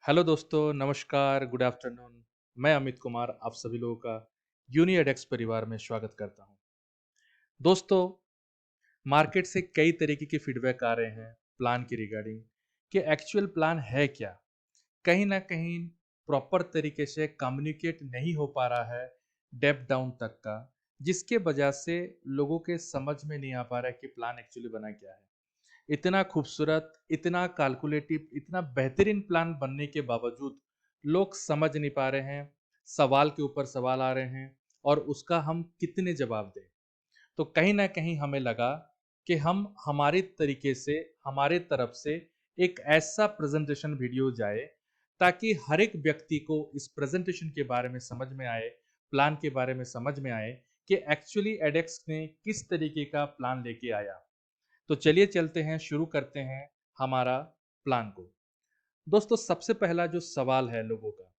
Hello दोस्तों, नमस्कार, good afternoon. मैं अमित कुमार आप सभी लोगों का यूनिएडेक्स परिवार में स्वागत करता हूं। दोस्तों, मार्केट से कई तरीके के फीडबैक आ रहे हैं प्लान के रिगार्डिंग कि एक्चुअल प्लान है क्या। कहीं ना कहीं प्रॉपर तरीके से कम्युनिकेट नहीं हो पा रहा है डेप्थ डाउन तक का, जिसके वजह से लोगों के समझ में नहीं आ पा रहा है कि प्लान एक्चुअली बना क्या है। इतना खूबसूरत, इतना कैलकुलेटिव, इतना बेहतरीन प्लान बनने के बावजूद लोग समझ नहीं पा रहे हैं, सवाल के ऊपर सवाल आ रहे हैं और उसका हम कितने जवाब दें। तो कहीं न कहीं हमें लगा कि हम हमारे तरीके से, हमारे तरफ से एक ऐसा प्रेज़ेंटेशन वीडियो जाए, ताकि हर एक व्यक्ति को इस प्रेज़ेंटेशन के बारे में समझ में आए, प्लान के बारे में समझ में आए कि एक्चुअली एडेक्स ने किस तरीके का प्लान लेके आया। तो चलिए चलते हैं, शुरू करते हैं हमारा प्लान को। दोस्तों, सबसे पहला जो सवाल है लोगों का,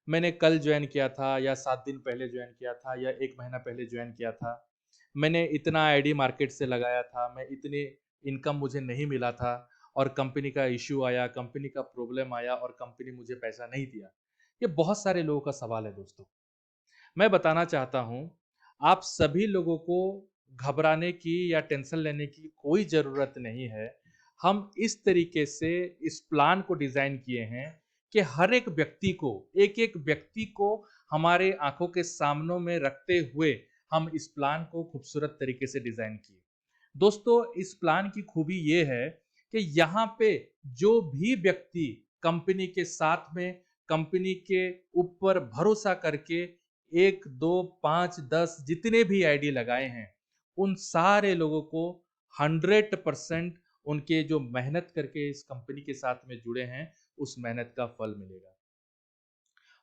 मैंने कल जॉइन किया था या 7 दिन पहले जॉइन किया था या 1 महीना पहले जॉइन किया था। मैंने इतना आईडी मार्केट से लगाया था, मैं इतनी इनकम मुझे नहीं मिला था और कंपनी का इश्यू आया, कंपनी का प्रॉब्लम आया और कंपनी मुझे पैसा नहीं दिया। ये बहुत सारे लोगों का सवाल है दोस्तों। मैं बताना चाहता हूँ, आप सभी लोगों को घबराने की या टेंशन लेने की कोई ज़रूरत नहीं है। हम इस तरीके से इस प्लान को डिज़ाइन किए हैं कि हर एक व्यक्ति को, एक-एक व्यक्ति को हमारे आँखों के सामने में रखते हुए हम इस प्लान को खूबसूरत तरीके से डिज़ाइन किए। दोस्तों, इस प्लान की खूबी ये है कि यहाँ पे जो भी व्यक्ति कंपनी के साथ में, कंपनी के ऊपर भरोसा करके 1, 2, 5, 10 जितने भी आईडी लगाए हैं, उन सारे लोगों को 100% उनके जो मेहनत करके इस कंपनी के साथ में जुड़े हैं, उस मेहनत का फल मिलेगा।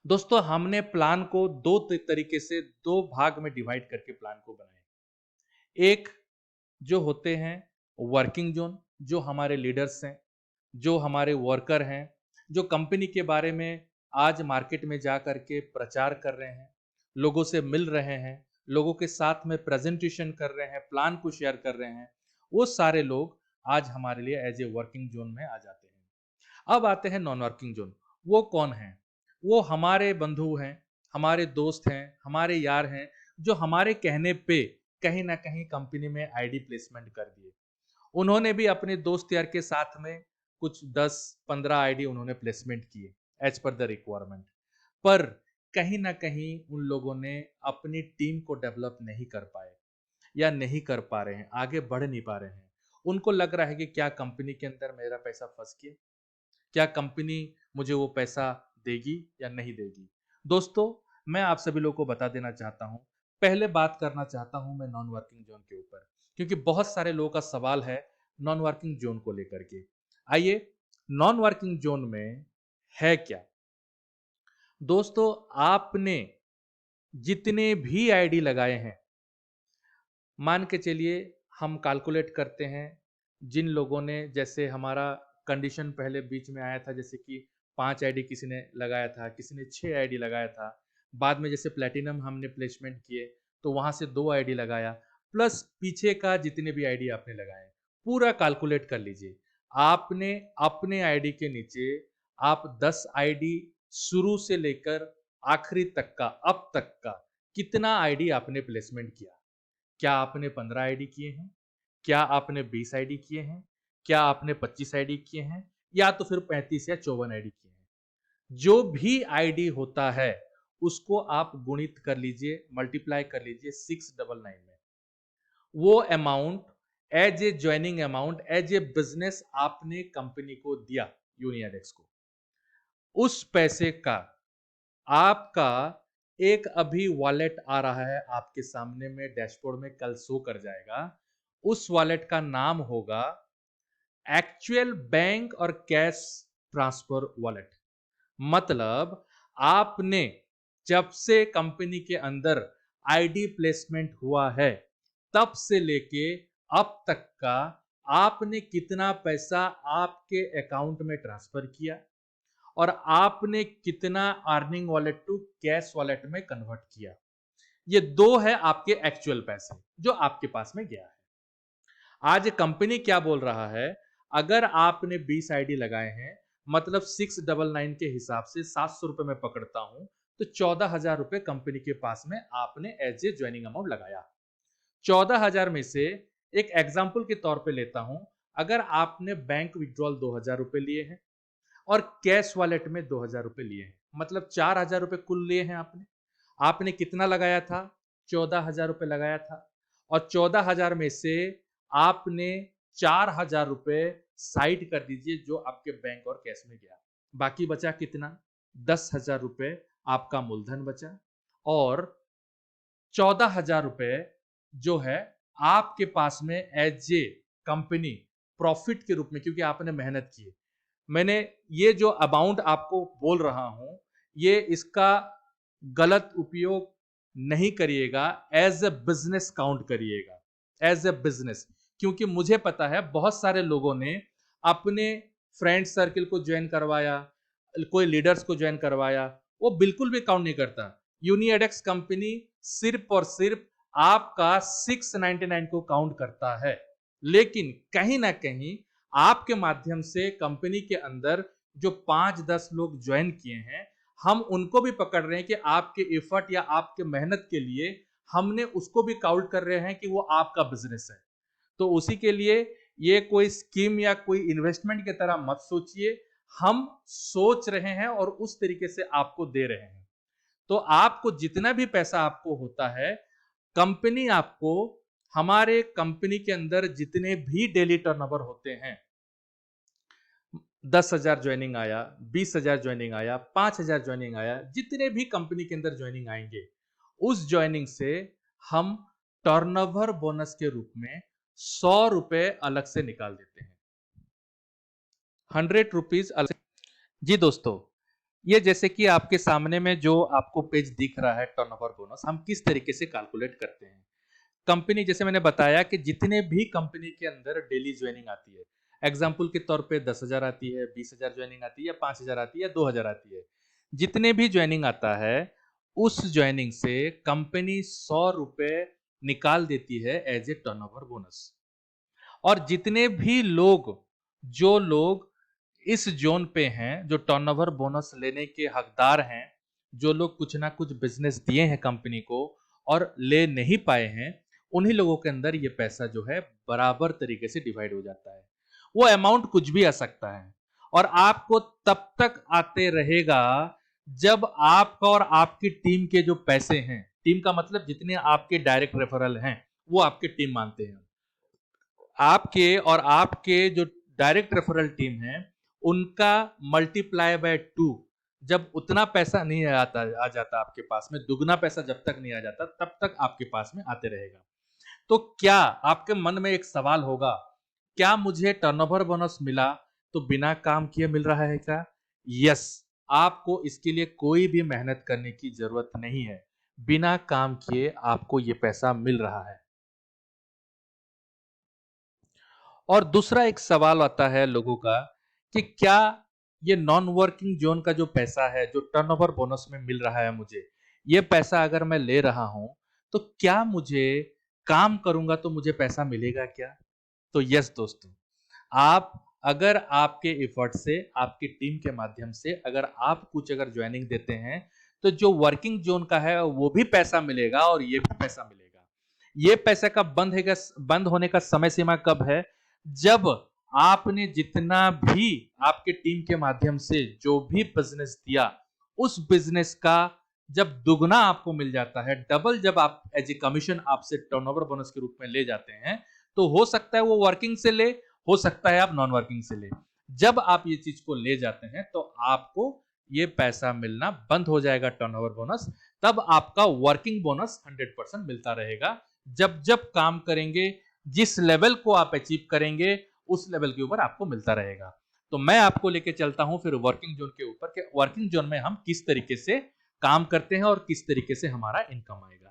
दोस्तों, हमने प्लान को 2 तरीके से 2 भाग में डिवाइड करके प्लान को बनाया। एक जो होते हैं वर्किंग ज़ोन, जो हमारे लीडर्स हैं, जो हमारे वर्कर हैं, जो कंपनी के बारे में आज मार्केट में जा कर के प्रचार कर रहे हैं, लोगों से मिल रहे हैं, लोगों के साथ में प्रेज़ेंटेशन कर रहे हैं, प्लान को शेयर कर रहे हैं, वो सारे लोग आज हमारे लिए एज़ ए वर्किंग ज़ोन में आ जाते हैं। अब आते हैं नॉन वर्किंग ज़ोन। वो कौन हैं? वो हमारे बंधु हैं, हमारे दोस्त हैं, हमारे यार हैं, जो हमारे कहने पे कहीं न कहीं कंपनी में आईडी प्लेसमेंट कर दिए। उन्होंने भी अपने दोस्त यार के साथ में कुछ 10-15 आईडी उन्होंने प्लेसमेंट किए एज़ पर द रिक्वायरमेंट। पर कहीं न कहीं उन लोगों ने अपनी टीम को डेवलप नहीं कर पाए या नहीं कर पा रहे हैं, आगे बढ़ नहीं पा रहे हैं। उनको लग रहा है कि क्या कंपनी के अंदर मेरा पैसा फँस गया? क्या कंपनी मुझे वो पैसा देगी या नहीं देगी? दोस्तों, मैं आप सभी लोगों को बता देना चाहता हूँ, पहले बात करना चाहता हूँ मैं नॉन वर्किंग ज़ोन के ऊपर, क्योंकि बहुत सारे लोगों का सवाल है नॉन वर्किंग ज़ोन को लेकर के। आइए, नॉन वर्किंग ज़ोन में है क्या? दोस्तों, आपने जितने भी आईडी लगाए हैं, मान के चलिए हम कैलकुलेट करते हैं, जिन लोगों ने जैसे हमारा कंडीशन पहले बीच में आया था, जैसे कि 5 आईडी किसी ने लगाया था, किसी ने 6 आईडी लगाया था। बाद में जैसे प्लैटिनम हमने प्लेसमेंट किए, तो वहाँ से 2 आईडी लगाया, प्लस पीछे का जितने भी आईडी आपने लगाए, पूरा कैलकुलेट कर लीजिए। आपने अपने आईडी के नीचे आप 10 आईडी शुरू से लेकर आखिरी तक का, अब तक का कितना आईडी आपने प्लेसमेंट किया? क्या आपने 15 आईडी किए हैं? क्या आपने 20 आईडी किए हैं? क्या आपने 25 आईडी किए हैं? या तो फिर 35 या 54 आईडी किए हैं? जो भी आईडी होता है, उसको आप गुणित कर लीजिए, मल्टीप्लाई कर लीजिए 699 में। वो amount as a joining amount, as a business आपने कंपनी को दिया, यूनियडेक्स को। उस पैसे का आपका एक अभी वॉलेट आ रहा है आपके सामने में, डैशबोर्ड में कल शो कर जाएगा। उस वॉलेट का नाम होगा एक्चुअल बैंक और कैश ट्रांसफर वॉलेट। मतलब आपने जब से कंपनी के अंदर आईडी प्लेसमेंट हुआ है, तब से लेके अब तक का आपने कितना पैसा आपके अकाउंट में ट्रांसफर किया और आपने कितना earning wallet to cash wallet में कन्वर्ट किया। ये दो है आपके एक्चुअल पैसे जो आपके पास में गया है। आज कंपनी क्या बोल रहा है, अगर आपने 20 आईडी लगाए हैं मतलब 699 के हिसाब से 700 रुपए में पकड़ता हूं, तो 14,000 रुपए कंपनी के पास में आपने एज ए ज्वाइनिंग अमाउंट लगाया। 14,000 में से एक एग्जाम्पल के तौर पे लेता हूं, अगर आपने बैंक विड्रॉल 2,000 रुपए लिए हैं और कैश वॉलेट में 2,000 रुपए लिए हैं, मतलब 4,000 रुपए कुल लिए हैं आपने। आपने कितना लगाया था? 14,000 रुपए लगाया था, और 14,000 में से आपने 4,000 रुपए साइड कर दीजिए जो आपके बैंक और कैश में गया। बाकी बचा कितना? 10,000 रुपए आपका मूलधन बचा, और 14,000 रुपए जो है आपके पास में एज ए कंपनी प्रॉफिट के रूप में, क्योंकि आपने मेहनत की है। मैंने ये जो अमाउंट आपको बोल रहा हूं, ये इसका गलत उपयोग नहीं करिएगा, एज ए बिजनेस काउंट करिएगा, एज ए बिजनेस। क्योंकि मुझे पता है बहुत सारे लोगों ने अपने फ्रेंड सर्किल को ज्वाइन करवाया, कोई लीडर्स को ज्वाइन करवाया, वो बिल्कुल भी काउंट नहीं करता। यूनिएडेक्स कंपनी सिर्फ और सिर्फ आपका 699 को काउंट करता है, लेकिन कहीं ना कहीं आपके माध्यम से कंपनी के अंदर जो 5-10 लोग ज्वाइन किए हैं, हम उनको भी पकड़ रहे हैं कि आपके एफर्ट या आपके मेहनत के लिए हमने उसको भी काउंट कर रहे हैं कि वो आपका बिजनेस है। तो उसी के लिए ये कोई स्कीम या कोई इन्वेस्टमेंट की तरह मत सोचिए, हम सोच रहे हैं और उस तरीके से आपको दे रहे हैं। तो आपको जितना भी पैसा आपको होता है, कंपनी आपको, हमारे कंपनी के अंदर जितने भी डेली टर्नओवर होते हैं, 10,000 ज्वाइनिंग आया, 20,000 ज्वाइनिंग आया, 5,000 ज्वाइनिंग आया, जितने भी कंपनी के अंदर ज्वाइनिंग आएंगे, उस ज्वाइनिंग से हम टर्नओवर बोनस के रूप में 100 रुपए अलग से निकाल देते हैं, 100 रुपीज अलग। जी दोस्तों, ये जैसे कि आपके सामने में जो आपको पेज दिख रहा है टर्नओवर बोनस, हम किस तरीके से कैलकुलेट करते हैं। कंपनी, जैसे मैंने बताया कि जितने भी कंपनी के अंदर डेली ज्वाइनिंग आती है, एग्जाम्पल के तौर पे 10,000 आती है, 20,000 ज्वाइनिंग आती है, या 5,000 आती है, या 2,000 आती है, जितने भी ज्वाइनिंग आता है उस ज्वाइनिंग से कंपनी 100 रुपए निकाल देती है एज ए टर्नओवर बोनस। और जितने भी लोग, जो लोग इस जोन पे हैं, जो टर्नओवर बोनस लेने के हकदार हैं, जो लोग कुछ ना कुछ बिजनेस दिए हैं कंपनी को और ले नहीं पाए हैं, उन्हीं लोगों के अंदर ये पैसा जो है बराबर तरीके से डिवाइड हो जाता है। वो अमाउंट कुछ भी आ सकता है, और आपको तब तक आते रहेगा जब आपका और आपकी टीम के जो पैसे हैं, टीम का मतलब जितने आपके डायरेक्ट रेफरल हैं वो आपके टीम मानते हैं, आपके और आपके जो डायरेक्ट रेफरल टीम है उनका मल्टीप्लाई बाय 2, जब उतना पैसा नहीं आ जाता आपके पास में, दुगना पैसा जब तक नहीं आ जाता तब तक आपके पास में आते रहेगा। तो क्या आपके मन में एक सवाल होगा, क्या मुझे टर्नओवर बोनस मिला तो बिना काम किए मिल रहा है क्या? यस, आपको इसके लिए कोई भी मेहनत करने की जरूरत नहीं है, बिना काम किए आपको ये पैसा मिल रहा है। और दूसरा एक सवाल आता है लोगों का कि क्या ये नॉन वर्किंग जोन का जो पैसा है, जो टर्नओवर बोनस में मिल रहा है मुझे, ये पैसा अगर मैं ले रहा हूं तो क्या मुझे काम करूंगा तो मुझे पैसा मिलेगा क्या? तो यस दोस्तों, आप, अगर आपके एफर्ट से, आपकी टीम के माध्यम से अगर आप कुछ अगर ज्वाइनिंग देते हैं, तो जो वर्किंग जोन का है वो भी पैसा मिलेगा और ये भी पैसा मिलेगा। ये पैसे का बंद होने का समय सीमा कब है? जब आपने जितना भी आपके टीम के माध्यम से जो भी बिजनेस दिया, उस बिजनेस का जब दुगना आपको मिल जाता है, डबल जब आप एज ए कमीशन आपसे टर्नओवर बोनस के रूप में ले जाते हैं, तो हो सकता है वो वर्किंग से ले, हो सकता है आप नॉन वर्किंग से ले। जब आप ये चीज को ले जाते हैं तो आपको ये पैसा मिलना बंद हो जाएगा, टर्नओवर बोनस। तब आपका वर्किंग बोनस 100% मिलता रहेगा। जब जब काम करेंगे, जिस लेवल को आप अचीव करेंगे, उस लेवल के ऊपर आपको मिलता रहेगा। तो मैं आपको लेके चलता हूं फिर वर्किंग जोन के ऊपर, कि वर्किंग जोन में हम किस तरीके से काम करते हैं और किस तरीके से हमारा इनकम आएगा।